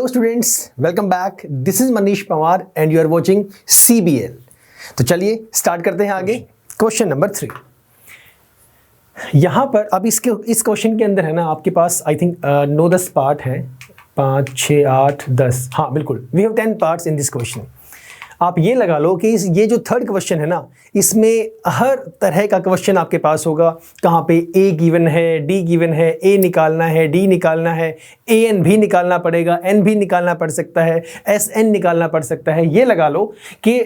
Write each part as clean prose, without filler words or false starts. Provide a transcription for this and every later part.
Students, welcome back. This is Manish Pawar and you are watching CBL। तो चलिए start करते हैं आगे। Question number 3। यहाँ पर अब इस क्वेश्चन के अंदर है ना, आपके पास आई थिंक 9-10 पार्ट हैं, 5, 6, 8, 10। हाँ बिल्कुल, we have 10 parts in this question. आप ये लगा लो कि ये जो थर्ड क्वेश्चन है ना, इसमें हर तरह का क्वेश्चन आपके पास होगा। कहाँ पे A गिवन है, D गिवन है, A निकालना है, D निकालना है, AN भी निकालना पड़ेगा, N भी निकालना पड़ सकता है, SN निकालना पड़ सकता है। ये लगा लो कि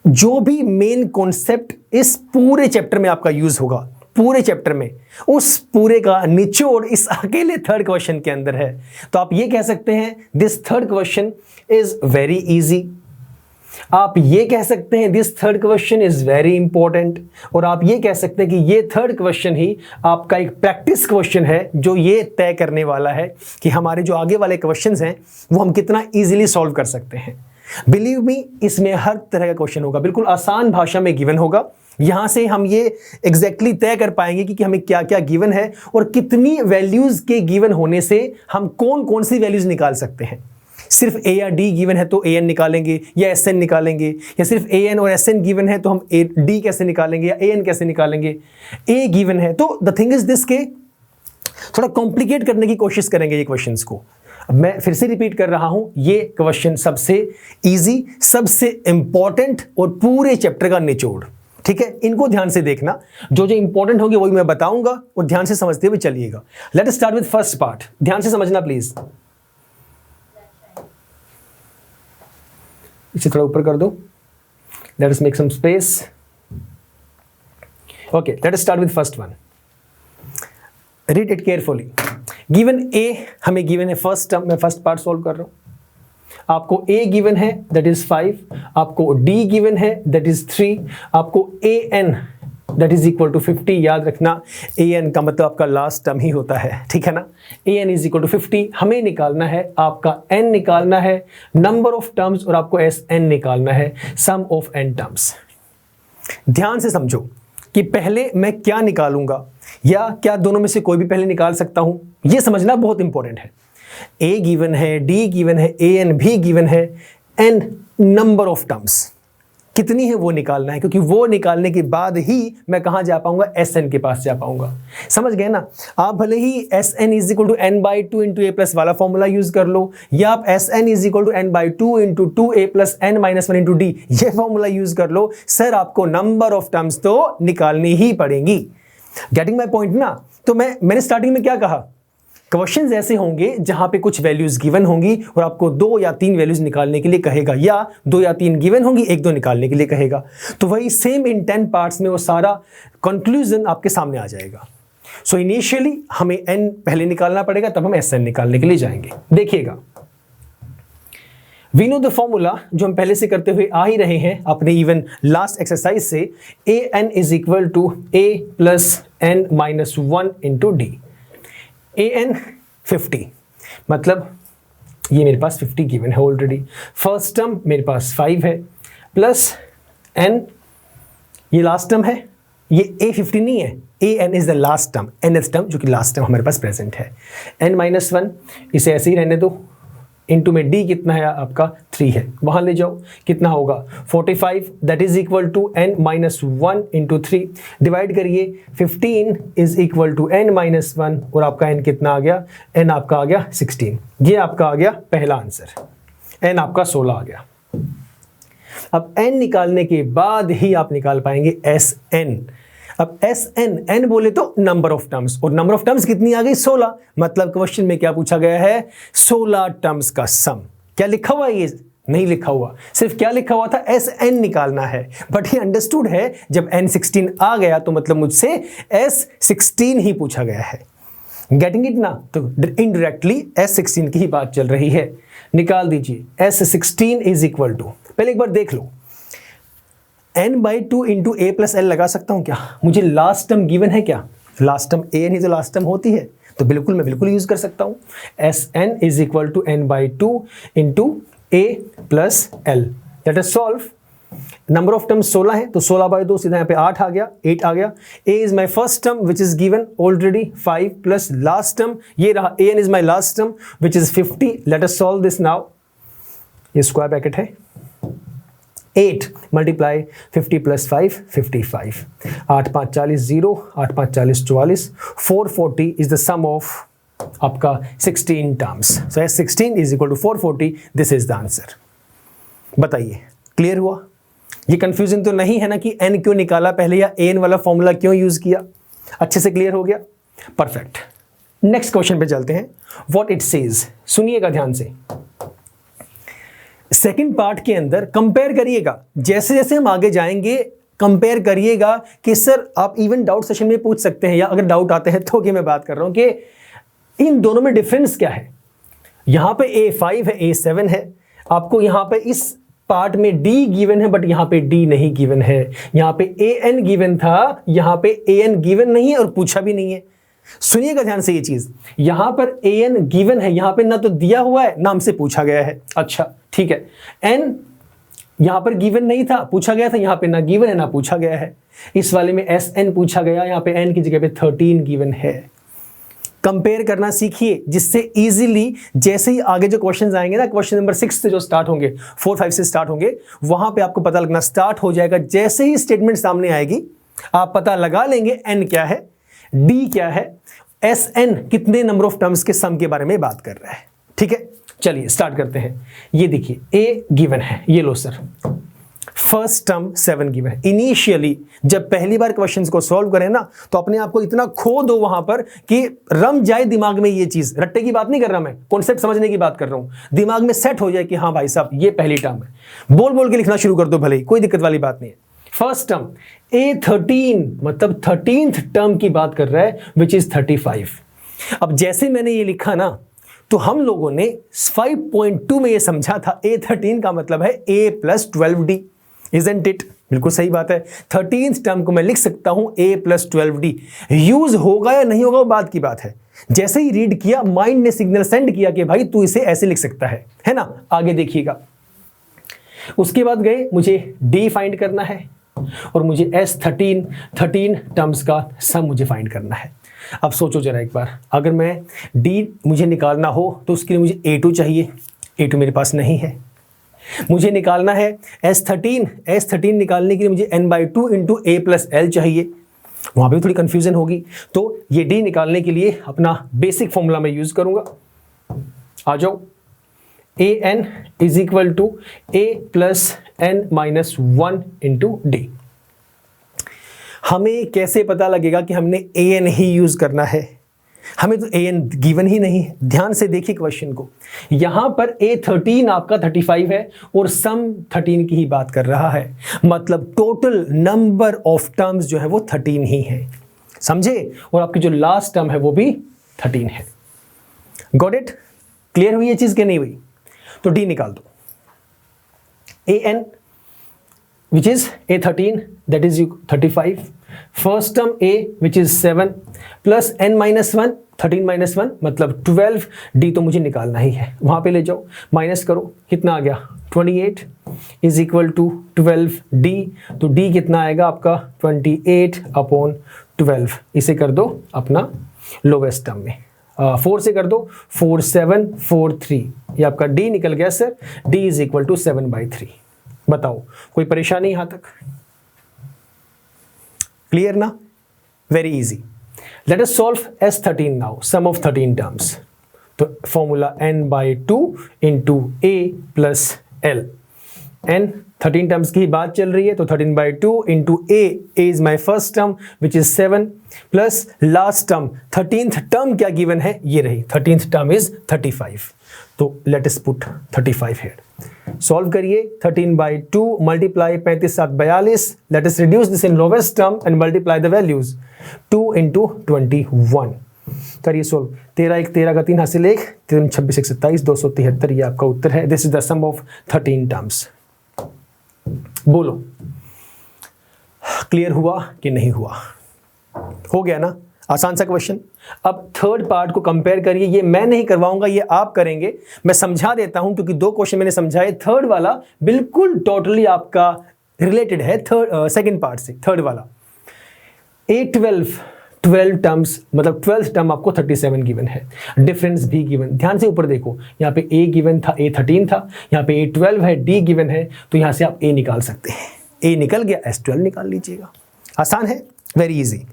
जो भी मेन कॉन्सेप्ट इस पूरे चैप्टर में आपका यूज होगा, पूरे चैप्टर में, उस पूरे का निचोड़ इस अकेले थर्ड क्वेश्चन के अंदर है। तो आप ये कह सकते हैं this third question is very easy. आप ये कह सकते हैं this third question is very important. और आप ये कह सकते हैं कि ये थर्ड क्वेश्चन ही आपका एक प्रैक्टिस क्वेश्चन है, जो ये तय करने वाला है कि हमारे जो आगे वाले क्वेश्चंस हैं वो हम कितना इजीली सॉल्व कर सकते हैं। बिलीव मी, इसमें हर तरह का क्वेश्चन होगा, बिल्कुल आसान भाषा में गिवन होगा। यहां से हम ये एग्जैक्टली तय कर पाएंगे कि हमें क्या क्या गिवन है और कितनी वैल्यूज के गिवन होने से हम कौन कौन सी वैल्यूज निकाल सकते हैं। सिर्फ A या D गिवन है तो AN निकालेंगे या SN निकालेंगे, या सिर्फ AN और SN गिवन है तो हम D कैसे निकालेंगे या AN कैसे निकालेंगे। A गिवन है तो द थिंग इज दिस के थोड़ा कॉम्प्लिकेट करने की कोशिश करेंगे ये क्वेश्चंस को। अब मैं फिर से रिपीट कर रहा हूं, ये क्वेश्चन सबसे इजी, सबसे इंपॉर्टेंट और पूरे चैप्टर का निचोड़। ठीक है, इनको ध्यान से देखना, जो जो इंपॉर्टेंट होंगे वही मैं बताऊंगा और ध्यान से समझते हुए चलिएगा। Let us start with first part. ध्यान से समझना प्लीज। इसे थोड़ा ऊपर कर दो। Let us make some space. Okay, let us start with first one. Read it carefully. Given A हमें गिवन है फर्स्ट टर्म, मैं फर्स्ट पार्ट सॉल्व कर रहा हूं। आपको A गिवन है दैट इज 5, आपको D गिवन है दैट इज 3, आपको AN that is equal to 50। याद रखना AN का मतलब आपका लास्ट टर्म ही होता है, ठीक है ना। AN is equal to 50। हमें निकालना है, आपका N निकालना है, नंबर ऑफ टर्म्स, और आपको SN निकालना है, सम ऑफ N टर्म्स। ध्यान से समझो कि पहले मैं क्या निकालूंगा, या क्या दोनों में से कोई भी पहले निकाल सकता हूं, यह समझना बहुत इंपॉर्टेंट है। A गिवन है, D गिवन है, AN भी गिवन है, N नंबर ऑफ टर्म्स कितनी है वो निकालना है, क्योंकि वो निकालने के बाद ही मैं कहां जा पाऊंगा, SN के पास जा पाऊंगा। समझ गए ना। आप भले ही SN is equal to N/2 into A plus वाला फॉर्मूला यूज कर लो, या आप SN is equal to N/2 into 2A plus N-1 into D ये फॉर्मूला यूज कर लो। सर आपको नंबर ऑफ टर्म्स तो निकालनी ही पड़ेंगी। गेटिंग माई पॉइंट ना। तो मैंने स्टार्टिंग में क्या कहा, क्वेश्चंस ऐसे होंगे जहां पे कुछ वैल्यूज गिवन होंगी और आपको 2 या 3 वैल्यूज निकालने के लिए कहेगा, या 2 या 3 गिवन होंगी, 1-2 निकालने के लिए कहेगा। तो वही सेम इन 10 पार्ट्स में वो सारा कंक्लूजन आपके सामने आ जाएगा। सो इनिशियली हमें N पहले निकालना पड़ेगा, तब हम SN निकालने के लिए जाएंगे। देखिएगा, वी नो द फॉर्मूला जो हम पहले से करते हुए आ ही रहे हैं अपने इवन लास्ट एक्सरसाइज से। AN is equal to A plus N-1 into D। AN 50, मतलब ये मेरे पास 50 गिवन है ऑलरेडी। फर्स्ट टर्म मेरे पास 5 है, प्लस N ये लास्ट टर्म है, ये A 50 नहीं है, AN is the last term, nth term जो कि लास्ट टर्म हमारे पास प्रेजेंट है। N-1 इसे ऐसे ही रहने दो, इनटू में D कितना है आपका 3 है, वहां ले जाओ, कितना होगा 45 that is equal to N-1 into 3। Divide करिए, 15 इज इक्वल टू N-1 और आपका N कितना आ गया, N आपका आ गया 16। ये आपका आ गया पहला आंसर, N आपका 16 आ गया। अब N निकालने के बाद ही आप निकाल पाएंगे SN। अब SN, N बोले तो नंबर ऑफ टर्म्स, और नंबर ऑफ टर्म्स कितनी आ गई 16। मतलब क्वेश्चन में क्या पूछा गया है, 16 टर्म्स का सम। क्या लिखा हुआ है, ये नहीं लिखा हुआ, सिर्फ क्या लिखा हुआ था, SN निकालना है। बट ये अंडरस्टूड है, जब N16 आ गया तो मतलब मुझसे S16 ही पूछा गया है। गेटिंग इट ना। तो इनडायरेक्टली S16 की ही बात चल रही है। निकाल दीजिए, S16 इज इक्वल टू, पहले एक बार देख लो, N/2 into A plus L लगा सकता हूं क्या, मुझे लास्ट टर्म गिवन है क्या, लास्ट टर्म AN ही तो लास्ट टर्म होती है, तो मैं बिल्कुल यूज कर सकता हूं। SN is equal to N/2 into A plus L। Let us solve. Number of terms 16 है, तो 16/2 सीधा यहाँ पे 8 आ गया, 8 आ गया। A is my first term which is given already 5 plus last term ये रहा a n is my last term which is 50। Let us solve this now. ये स्क्वायर ब्रैकेट है, 8 multiply 50 plus 5 55, 8 5 40 0, 8 5 40 44, 440 is the sum of आपका 16 terms. So 16 is equal to 440, this is the answer. बताइए clear हुआ? ये confusion तो नहीं है ना कि n क्यों निकाला पहले या an वाला फॉर्मूला क्यों यूज किया? अच्छे से क्लियर हो गया? परफेक्ट। नेक्स्ट क्वेश्चन पे चलते हैं। व्हाट इट सेज, सुनिएगा ध्यान से। सेकंड पार्ट के अंदर कंपेयर करिएगा, जैसे जैसे हम आगे जाएंगे कंपेयर करिएगा कि सर आप इवन डाउट सेशन में पूछ सकते हैं, या अगर डाउट आते हैं तो कि मैं बात कर रहा हूं कि इन दोनों में डिफरेंस क्या है। यहां पे A5 है, A7 है, आपको यहां पे इस पार्ट में D गिवन है बट यहां पे D नहीं गिवन है। यहां पे AN गिवन था, यहां पे AN गिवन नहीं है और पूछा भी नहीं है। सुनिएगा ध्यान से ये चीज, यहां पर AN गिवन है, यहां पे ना तो दिया हुआ है ना हमसे पूछा गया है। अच्छा ठीक है, N यहां पर गिवन नहीं था, पूछा गया था, यहां पे ना गिवन है ना पूछा गया है। इस वाले में SN पूछा गया, यहां पे N की जगह पे 13 गिवन है। कंपेयर करना सीखिए, जिससे इजीली जैसे ही आगे जो क्वेश्चंस आएंगे ना, क्वेश्चन नंबर 6 से जो स्टार्ट होंगे, 4 5 से स्टार्ट होंगे, वहां पे आपको पता लगना स्टार्ट हो जाएगा। जैसे ही स्टेटमेंट सामने आएगी आप पता लगा लेंगे n क्या है, d क्या है, Sn कितने नंबर ऑफ टर्म्स के सम के बारे में बात कर रहा है। ठीक है, चलिए स्टार्ट करते हैं। ये देखिए a गिवन है, ये लो सर, फर्स्ट टर्म 7 गिवन है। इनिशियली जब पहली बार क्वेश्चंस को सॉल्व करें ना, तो अपने आप को इतना खो दो वहां पर कि रम जाए दिमाग में ये चीज। रट्टे की बात नहीं कर रहा मैं, कॉन्सेप्ट समझने की बात कर रहा हूं। दिमाग में सेट हो जाए कि हाँ भाई साहब ये पहली टर्म है, बोल बोल के लिखना शुरू कर दो भले ही, कोई दिक्कत वाली बात नहीं है। फर्स्ट टर्म A13 मतलब 13th टर्म की बात कर रहा है विच इज 35। अब जैसे मैंने ये लिखा ना, तो हम लोगों ने 5.2 में ये समझा था A13 का मतलब है A + 12D, Isn't it? बिल्कुल सही बात है। 13th टर्म को मैं लिख सकता हूं A + 12D। यूज होगा या नहीं होगा वो बात की बात है। जैसे ही रीड किया माइंड ने सिग्नल सेंड किया कि भाई तू इसे ऐसे लिख सकता है ना। आगे देखिएगा, उसके बाद गए मुझे D फाइंड करना है और मुझे S13 टर्म्स का सम मुझे फाइंड करना है। अब सोचो जरा एक बार, अगर मैं D मुझे निकालना हो तो उसके लिए मुझे A2 चाहिए, A2 मेरे पास नहीं है। मुझे निकालना है S13 निकालने के लिए मुझे n/2 × A + L चाहिए। वहां पे थोड़ी कंफ्यूजन होगी, तो ये D निकालने के लिए अपना बेसिक फॉर्मूला मैं यूज करूंगा। आ जाओ, AN = A + n-1 × D। हमें कैसे पता लगेगा कि हमने AN ही यूज करना है? हमें तो AN गिवन ही नहीं है। ध्यान से देखिए क्वेश्चन को, यहां पर A13 आपका 35 है और सम 13 की ही बात कर रहा है, मतलब टोटल नंबर ऑफ टर्म्स जो है वो 13 ही है, समझे? और आपकी जो लास्ट टर्म है वो भी 13 है। Got it? क्लियर हुई ये चीज कि नहीं हुई? तो D निकाल दो। AN which is A13 that is 35, first term A which is 7 plus n-1 13 - 1 मतलब 12। D तो मुझे निकालना ही है, वहां पे ले जाओ माइनस करो, कितना आ गया 28 = 12D। तो D कितना आएगा आपका 28/12। इसे कर दो अपना लोवेस्ट टर्म में, 4 से कर दो 4 7 4 3, ये आपका D निकल गया सर। D = 7/3। बताओ कोई परेशानी यहां तक? क्लियर ना? Very easy. Let us solve S13 now, sum of 13 terms. तो formula n/2 × A + L। n 13 terms की बात चल रही है, तो 13/2 × A is my first term which is 7 plus last term 13th term क्या गिवन है, ये रही 13th टर्म इज 35। तो let us put 35 here. Solve करिए, 13/2 multiply 35 7 42। Let us reduce this in lowest term and multiply the values. 2 × 21 करिए solve. 13 1 13 का 3 हासिल 1, 3 26 1 27 273, ये आपका उत्तर है। This is the sum of 13 terms. बोलो क्लियर हुआ कि नहीं हुआ? हो गया ना? आसान सा क्वेश्चन। अब थर्ड पार्ट को कंपेयर करिए, ये मैं नहीं करवाऊंगा, ये आप करेंगे। मैं समझा देता हूं क्योंकि 2 क्वेश्चन मैंने समझाए, थर्ड वाला बिल्कुल टोटली आपका रिलेटेड है सेकंड पार्ट से, थर्ड वाला। A12 टर्म्स, मतलब 12th टर्म आपको 37 गिवन है, डिफरेंस भी गिवन। ध्यान से ऊपर देखो, यहाँ पे A गिवन था, A13 था, यहाँ पे A12 है, D गिवन है, तो यहाँ से आप A निकाल सकते हैं। A निकल गया, S12 निकाल लीजिएगा। आसान है, वेरी इजी।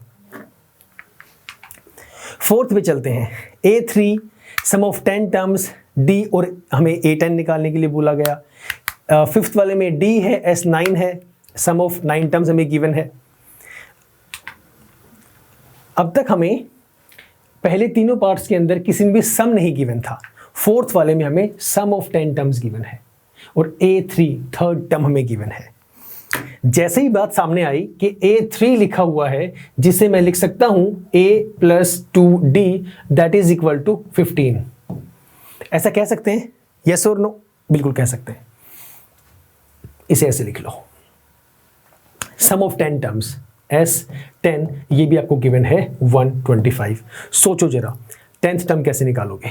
फोर्थ पे चलते हैं, A3 some of 10 terms D, और हमें A10 निकालने के लिए बोला गया। फिफ्थ वाले में D है, S9 है, सम ऑफ 9 टर्म्स हमें गिवन है। अब तक हमें पहले तीनों पार्ट्स के अंदर किसी में भी सम नहीं गिवन था, फोर्थ वाले में हमें सम ऑफ 10 टर्म्स गिवन है, और A3 थर्ड टर्म हमें गिवन है। जैसे ही बात सामने आई कि A3 लिखा हुआ है, जिसे मैं लिख सकता हूं A + 2D that is equal to 15, ऐसा कह सकते हैं? यस और नो? बिल्कुल कह सकते हैं। इसे ऐसे लिख लो, सम ऑफ 10 टर्म्स S10, ये भी आपको गिवन है 125। सोचो जरा 10th टर्म कैसे निकालोगे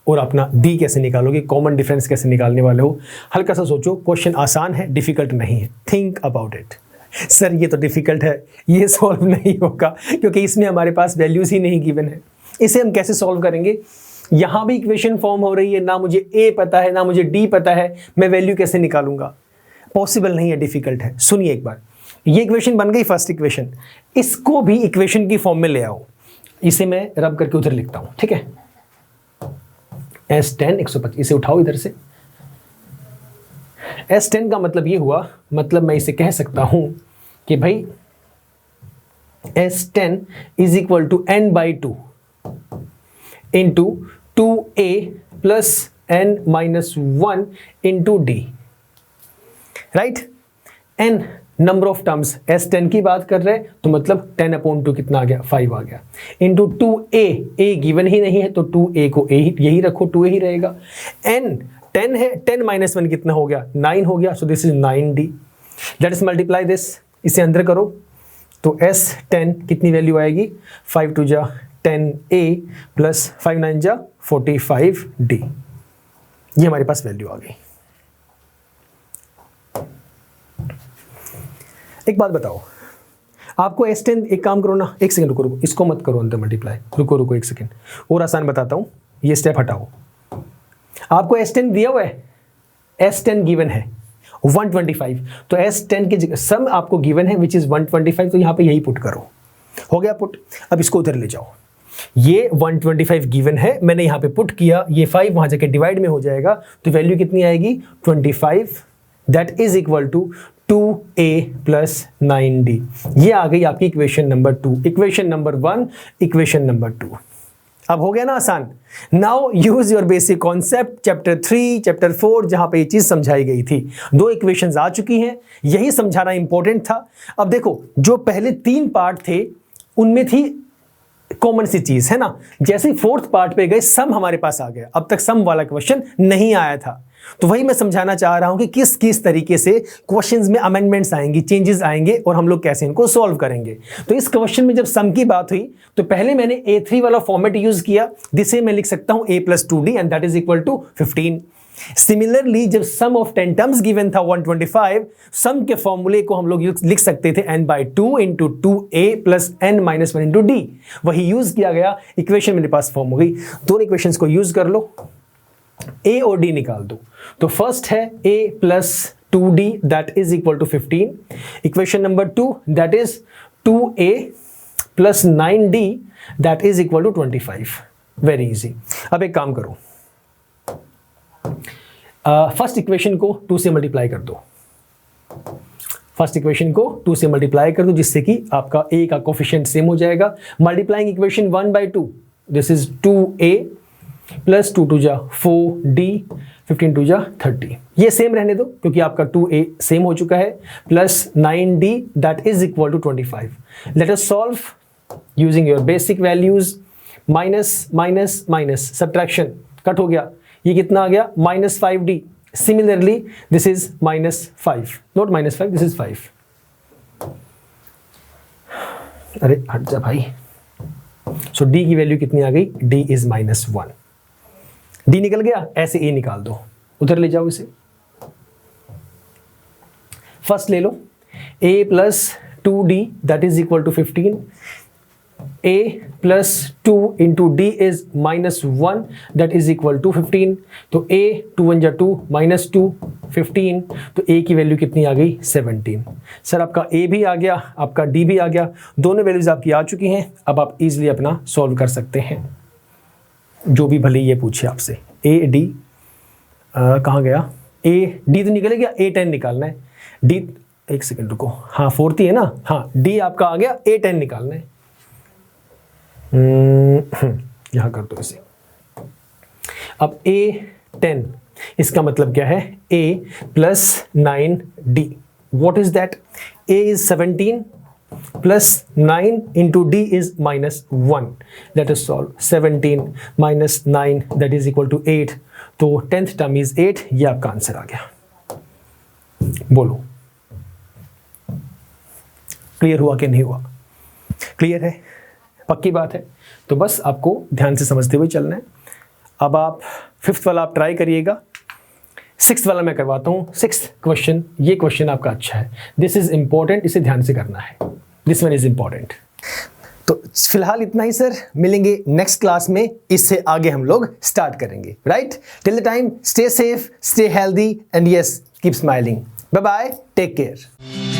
और अपना D कैसे निकालोगे, कॉमन डिफरेंस कैसे निकालने वाले हो? हल्का सा सोचो, क्वेश्चन आसान है, डिफिकल्ट नहीं है। Think about it. सर ये तो डिफिकल्ट है, ये सॉल्व नहीं होगा क्योंकि इसमें हमारे पास वैल्यूज ही नहीं गिवन है, इसे हम कैसे सॉल्व करेंगे? यहां भी इक्वेशन फॉर्म हो रही है, ना मुझे A पता है ना मुझे D पता है, मैं वैल्यू कैसे निकालूंगा? पॉसिबल नहीं है, डिफिकल्ट है। सुनिए एक बार, ये इक्वेशन बन गई फर्स्ट इक्वेशन, इसको भी इक्वेशन की फॉर्म में ले आओ। इसे मैं रब करके उधर लिखता हूं, ठीक है? S10 125, इसे उठाओ इधर से। S10 का मतलब ये हुआ, मतलब मैं इसे कह सकता हूं कि भाई S10 is equal to n/2 into 2A plus n-1 into D, right? n number of terms, S10 की बात कर रहे हैं तो मतलब 10/2 कितना आ गया? 5 आ गया, इंटू 2A, A गिवन ही नहीं है तो 2A को A यही रखो, 2A ही रहेगा। n 10 है, 10 - 1 कितना हो गया? 9 हो गया, so this is 9D। Let us multiply this, इसे अंदर करो तो S10 कितनी वैल्यू आएगी? 5 2 जा 10A प्लस 5 9 जा 45D। ये हमारे पास वैल्यू आ गई। एक बात बताओ, आपको S10, एक काम करो ना, एक सेकंड रुको, इसको मत करो अंदर मल्टीप्लाई, रुको एक सेकंड और आसान बताता हूं, ये स्टेप हटाओ। आपको S10 दिया हुआ है, S10 गिवन है 125, तो S10 की जगह सम आपको गिवन है विच इज 125, तो यहां पे यही पुट करो। हो गया पुट। अब इसको उधर ले जाओ, ये 125 गिवन है, मैंने यहां पे पुट किया, ये 5 वहां जाके डिवाइड में हो जाएगा, तो वैल्यू कितनी आएगी? 25, that is equal to 2A plus 9D। ये आ गई आपकी equation number 2, equation number 1, equation number 2। अब हो गया ना आसान? Now use your basic concept, chapter 3, chapter 4, जहां पे ये चीज समझाई गई थी। 2 इक्वेशंस आ चुकी हैं, यही समझाना इंपॉर्टेंट था। अब देखो, जो पहले 3 पार्ट थे उनमें थी कॉमन सी चीज, है ना? जैसे ही फोर्थ पार्ट पे गए, सम हमारे पास आ गया। अब तक सम वाला क्वेश्चन नहीं आया था, तो वही मैं समझाना चाह रहा हूं कि किस किस तरीके से क्वेश्चंस में अमेंडमेंट्स आएंगी, चेंजेस आएंगे और हम लोग कैसे इनको सॉल्व करेंगे। तो इस क्वेश्चन में जब सम की बात हुई तो पहले मैंने A3 वाला फॉर्मेट यूज किया, जिसे मैं लिख सकता हूं A + 2D and that is equal to 15। Similarly जब सम ऑफ 10 टर्म्स गिवन था 125, सम के फॉर्मूले को हम लोग लिख सकते थे n/2 into 2A plus n-1 into D। वही यूज किया गया, इक्वेशन मेरे पास फॉर्म हो गई। दोनों इक्वेशंस को यूज कर लो, A और D निकाल दो। तो फर्स्ट है A plus 2D that is equal to 15। Equation number 2 that is 2A plus 9D that is equal to 25। Very easy. अब एक काम करो, फर्स्ट इक्वेशन को 2 से मल्टीप्लाई कर दो। फर्स्ट इक्वेशन को 2 से मल्टीप्लाई कर दो, जिससे कि आपका A का कोफिशिएंट सेम हो जाएगा। Multiplying equation 1/2, this is 2A plus 2 2 जा 4D, 15 2 जा 30। ये सेम रहने दो क्योंकि आपका 2A सेम हो चुका है, plus 9D that is equal to 25। Let us solve using your basic values. Minus minus minus, subtraction, cut हो गया, ये कितना आ गया? -5D। Similarly this is -5, not -5, this is 5। अरे हट जा भाई। सो D की वैल्यू कितनी आ गई? D is -1। D निकल गया, ऐसे A निकाल दो, उधर ले जाओ इसे। फर्स्ट ले लो, a plus 2d that is equal to 15, a plus 2 into d is minus 1 that is equal to 15. तो a 2 1 2 minus 2 15, तो a की वैल्यू कितनी आ गई 17. सर आपका a भी आ गया, आपका d भी आ गया, दोनों वैल्यूज आपकी आ चुकी हैं. अब आप इजीली अपना सॉल्व कर सकते हैं जो भी भले ये पूछे आपसे. a d कहाँ गया, a d तो निकल गया, a 10 निकालना है. d एक सेकंड रुको, हाँ 4 है ना, हाँ d आपका आ गया, a 10 निकालना है. यहां कर दो इसे. अब a10 इसका मतलब क्या है, a plus 9d. what is that? a is 17 plus 9 into d is minus 1. let us solve. 17 minus 9 that is equal to 8. तो 10th term is 8. ये आपका आंसर आ गया. बोलो क्लियर हुआ कि नहीं हुआ? क्लियर है, पक्की बात है. तो बस आपको ध्यान से समझते हुए चलना है. अब आप 5th वाला आप ट्राई करिएगा. 6th वाला मैं करवाता हूँ. 6th क्वेश्चन, ये क्वेश्चन आपका अच्छा है. दिस इज इंपॉर्टेंट, इसे ध्यान से करना है. This one is important. तो फिलहाल इतना ही सर, मिलेंगे नेक्स्ट क्लास में. इससे आगे हम लोग स्टार्ट करेंगे. Right, till the time stay safe, stay healthy and yes keep smiling. Bye bye, take care.